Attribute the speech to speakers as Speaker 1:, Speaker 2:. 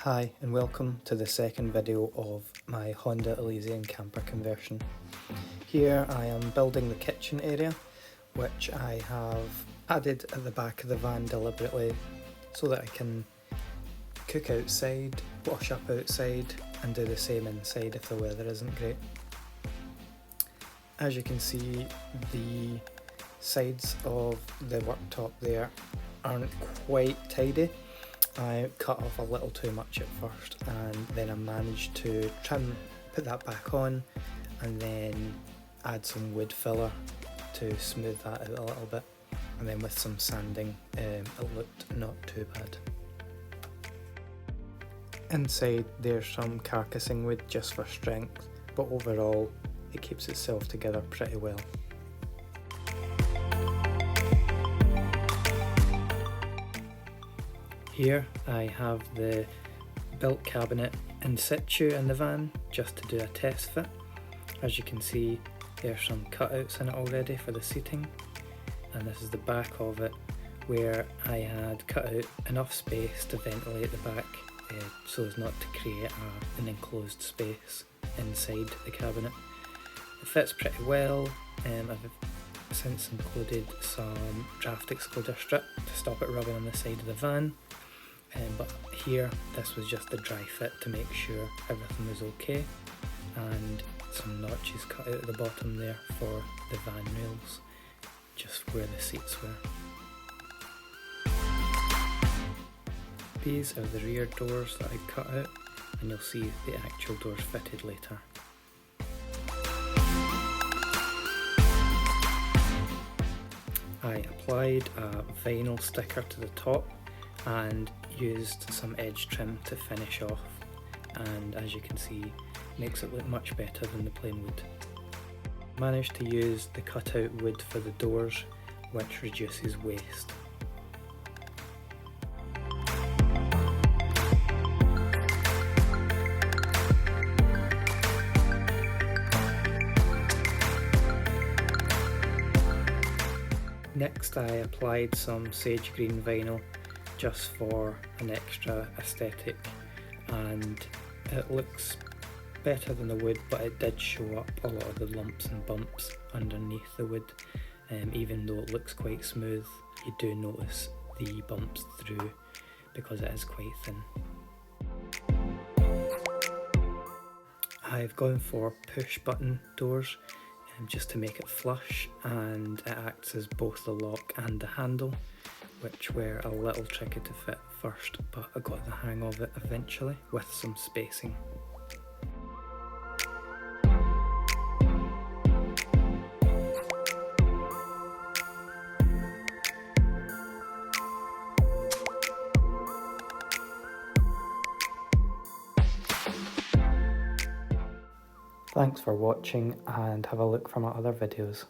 Speaker 1: Hi and welcome to the second video of my Honda Elysion camper conversion. Here I am building the kitchen area, which I have added at the back of the van deliberately so that I can cook outside, wash up outside and do the same inside if the weather isn't great. As you can see, the sides of the worktop there aren't quite tidy. I cut off a little too much at first and then I managed to try and put that back on and then add some wood filler to smooth that out a little bit, and then with some sanding it looked not too bad. Inside there's some carcassing wood just for strength, but overall it keeps itself together pretty well. Here I have the built cabinet in situ in the van just to do a test fit. As you can see, there's some cutouts in it already for the seating, and this is the back of it where I had cut out enough space to ventilate the back so as not to create an enclosed space inside the cabinet. It fits pretty well. I've since included some draft excluder strip to stop it rubbing on the side of the van. But here this was just a dry fit to make sure everything was okay, and some notches cut out at the bottom there for the van rails, just where the seats were. These are the rear doors that I cut out, and you'll see the actual doors fitted later. I applied a vinyl sticker to the top and used some edge trim to finish off, and as you can see, makes it look much better than the plain wood. Managed to use the cutout wood for the doors, which reduces waste. Next I applied some sage green vinyl just for an extra aesthetic, and it looks better than the wood, but it did show up a lot of the lumps and bumps underneath the wood. Even though it looks quite smooth, you do notice the bumps through because it is quite thin. I've gone for push button doors just to make it flush, and it acts as both the lock and the handle, which were a little tricky to fit first, but I got the hang of it eventually with some spacing. Thanks for watching, and have a look for my other videos.